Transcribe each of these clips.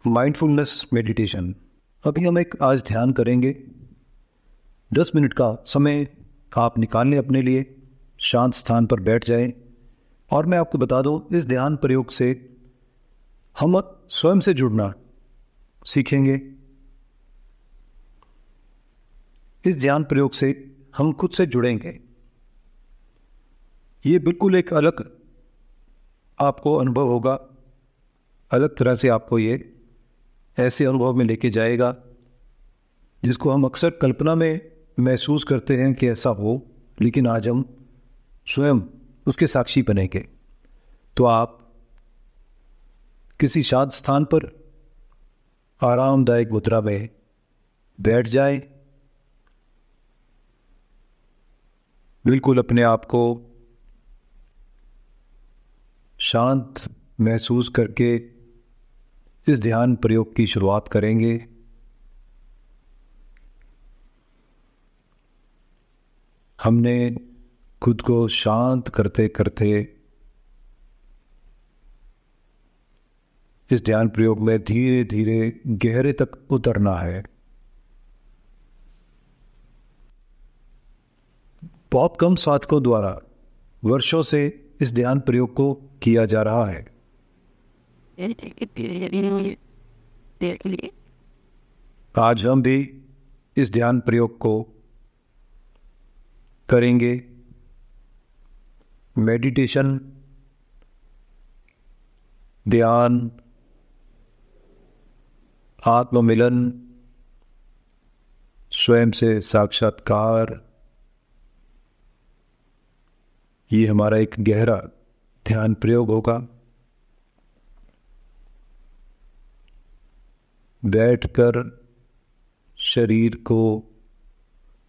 Mindfulness meditation. अभी हम एक आज ध्यान करेंगे। 10 मिनट का समय आप निकाल लें अपने लिए, शांत स्थान पर बैठ जाएं। और मैं आपको बता दूं, इस ध्यान प्रयोग से हम स्वयं से जुड़ना सीखेंगे। इस ध्यान प्रयोग से हम खुद से जुड़ेंगे। ये बिल्कुल एक अलग आपको अनुभव होगा, अलग तरह से आपको ये ऐसे अनुभव में लेके जाएगा जिसको हम अक्सर कल्पना में महसूस करते हैं कि ऐसा हो, लेकिन आज हम स्वयं उसके साक्षी बनेंगे। तो आप किसी शांत स्थान पर आरामदायक मुद्रा में बैठ जाएं। बिल्कुल अपने आप को शांत महसूस करके इस ध्यान प्रयोग की शुरुआत करेंगे। हमने खुद को शांत करते करते इस ध्यान प्रयोग में धीरे धीरे गहरे तक उतरना है। बहुत कम साधकों द्वारा वर्षों से इस ध्यान प्रयोग को किया जा रहा है। आज हम भी इस ध्यान प्रयोग को करेंगे। मेडिटेशन, ध्यान, आत्ममिलन, स्वयं से साक्षात्कार, ये हमारा एक गहरा ध्यान प्रयोग होगा। बैठकर शरीर को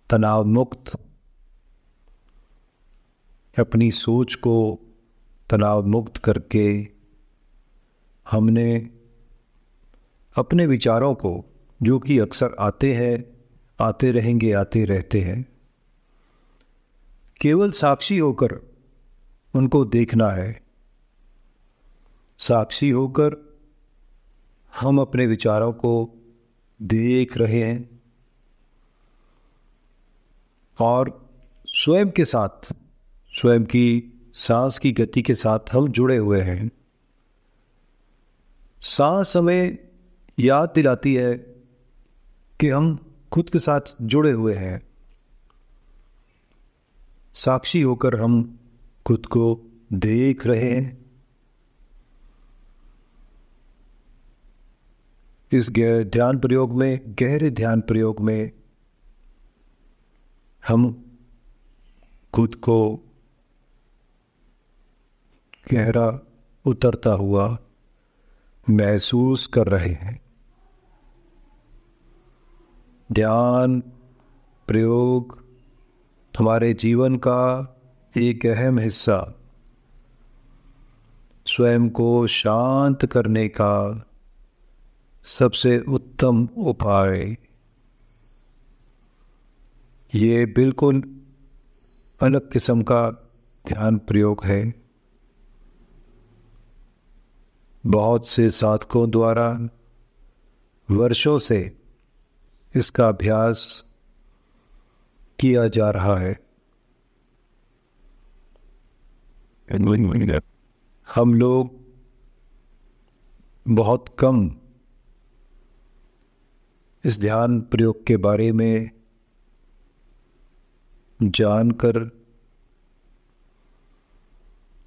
तनाव मुक्त, अपनी सोच को तनाव मुक्त करके हमने अपने विचारों को, जो कि अक्सर आते हैं, आते रहेंगे, आते रहते हैं, केवल साक्षी होकर उनको देखना है। साक्षी होकर हम अपने विचारों को देख रहे हैं और स्वयं के साथ, स्वयं की सांस की गति के साथ हम जुड़े हुए हैं। सांस हमें याद दिलाती है कि हम खुद के साथ जुड़े हुए हैं। साक्षी होकर हम खुद को देख रहे हैं। इस ध्यान प्रयोग में, गहरे ध्यान प्रयोग में, हम खुद को गहरा उतरता हुआ महसूस कर रहे हैं। ध्यान प्रयोग हमारे जीवन का एक अहम हिस्सा, स्वयं को शांत करने का सबसे उत्तम उपाय। ये बिल्कुल अलग किस्म का ध्यान प्रयोग है। बहुत से साधकों द्वारा वर्षों से इसका अभ्यास किया जा रहा है। हम लोग बहुत कम इस ध्यान प्रयोग के बारे में जानकर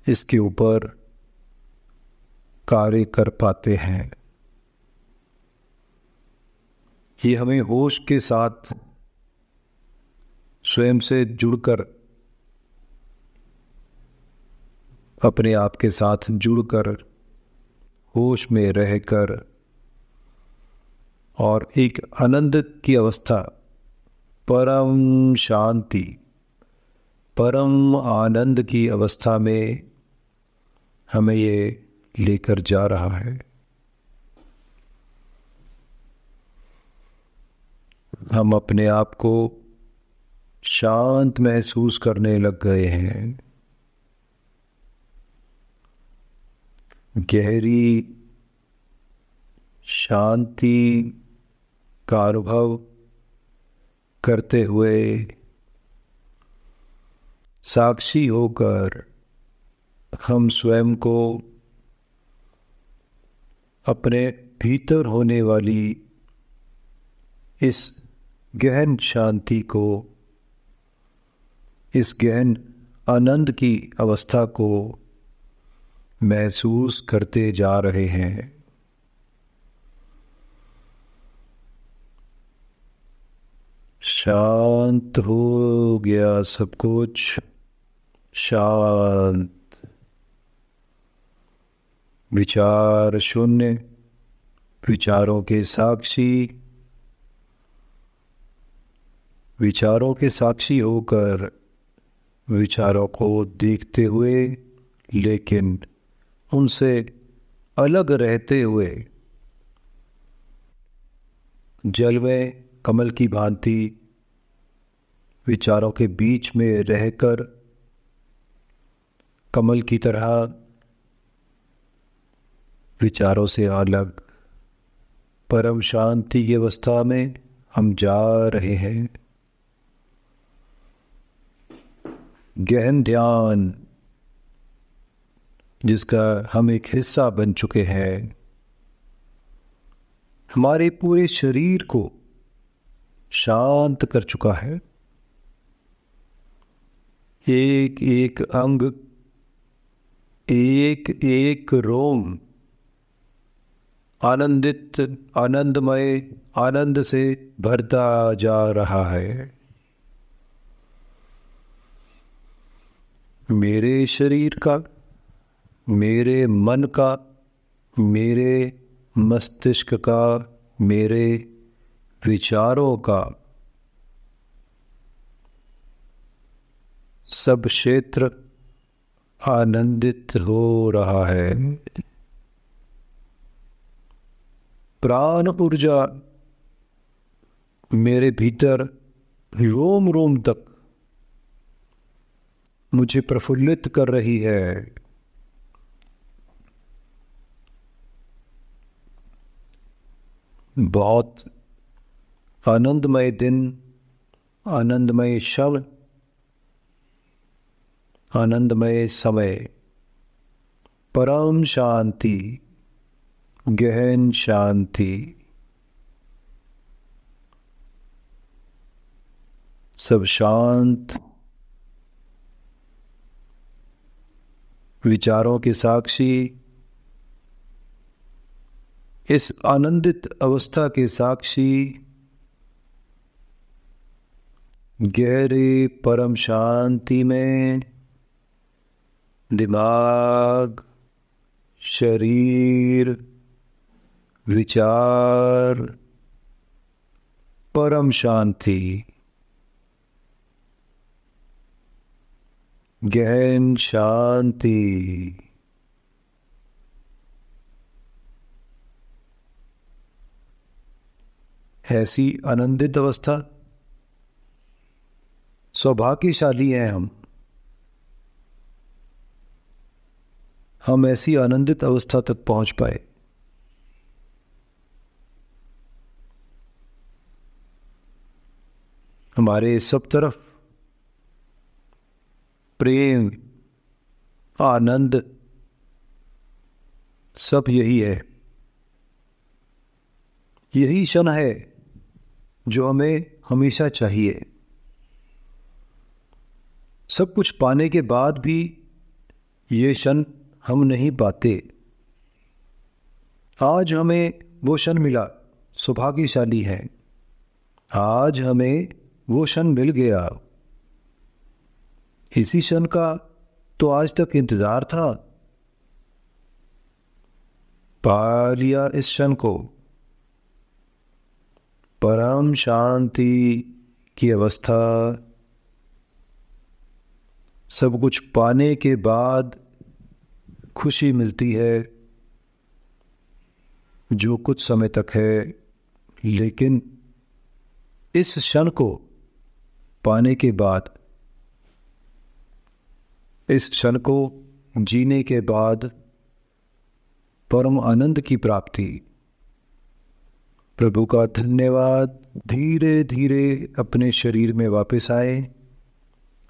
इसके ऊपर कार्य कर पाते हैं। ये हमें होश के साथ, स्वयं से जुड़कर, अपने आप के साथ जुड़कर, होश में रहकर और एक आनंद की अवस्था, परम शांति, परम आनंद की अवस्था में हमें ये लेकर जा रहा है। हम अपने आप को शांत महसूस करने लग गए हैं। गहरी शांति का अनुभव करते हुए साक्षी होकर हम स्वयं को अपने भीतर होने वाली इस गहन शांति को, इस गहन आनंद की अवस्था को महसूस करते जा रहे हैं। शांत हो गया सब कुछ, शांत, विचार शून्य, विचारों के साक्षी, विचारों के साक्षी होकर विचारों को देखते हुए लेकिन उनसे अलग रहते हुए, जल में कमल की भांति विचारों के बीच में रहकर कमल की तरह विचारों से अलग परम शांति की अवस्था में हम जा रहे हैं। गहन ध्यान जिसका हम एक हिस्सा बन चुके हैं, हमारे पूरे शरीर को शांत कर चुका है। एक एक अंग, एक एक रोम आनंदित, आनंदमय, आनंद से भरता जा रहा है। मेरे शरीर का, मेरे मन का, मेरे मस्तिष्क का, मेरे विचारों का सब क्षेत्र आनंदित हो रहा है। प्राण ऊर्जा मेरे भीतर रोम रोम तक मुझे प्रफुल्लित कर रही है। बहुत आनंदमय दिन, आनंदमय क्षण, आनंदमय समय, परम शांति, गहन शांति, सब शांत, विचारों के साक्षी, इस आनंदित अवस्था के साक्षी, गहरे परम शांति में दिमाग, शरीर, विचार, परम शांति, गहन शांति। ऐसी आनंदित अवस्था, सौभाग्यशाली हैं हम ऐसी आनंदित अवस्था तक पहुंच पाए। हमारे सब तरफ प्रेम, आनंद, सब यही है। यही क्षण है जो हमें हमेशा चाहिए। सब कुछ पाने के बाद भी ये क्षण हम नहीं पाते। आज हमें वो क्षण मिला, सौभाग्यशाली है। आज हमें वो क्षण मिल गया। इसी क्षण का तो आज तक इंतजार था। पा लिया इस क्षण को। परम शांति की अवस्था, सब कुछ पाने के बाद खुशी मिलती है जो कुछ समय तक है, लेकिन इस क्षण को पाने के बाद, इस क्षण को जीने के बाद परम आनंद की प्राप्ति, प्रभु का धन्यवाद। धीरे धीरे अपने शरीर में वापस आए,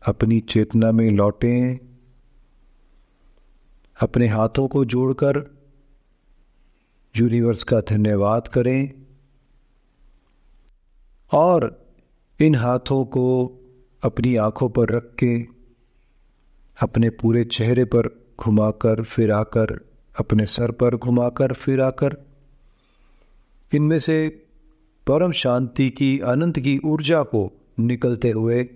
अपनी चेतना में लौटें। अपने हाथों को जोड़कर यूनिवर्स का धन्यवाद करें और इन हाथों को अपनी आंखों पर रख के अपने पूरे चेहरे पर घुमाकर फिराकर, अपने सर पर घुमाकर फिराकर, इनमें से परम शांति की, अनंत की ऊर्जा को निकलते हुए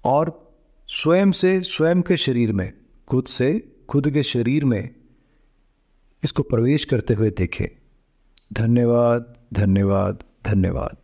और स्वयं से स्वयं के शरीर में, खुद से खुद के शरीर में इसको प्रवेश करते हुए देखें। धन्यवाद, धन्यवाद, धन्यवाद।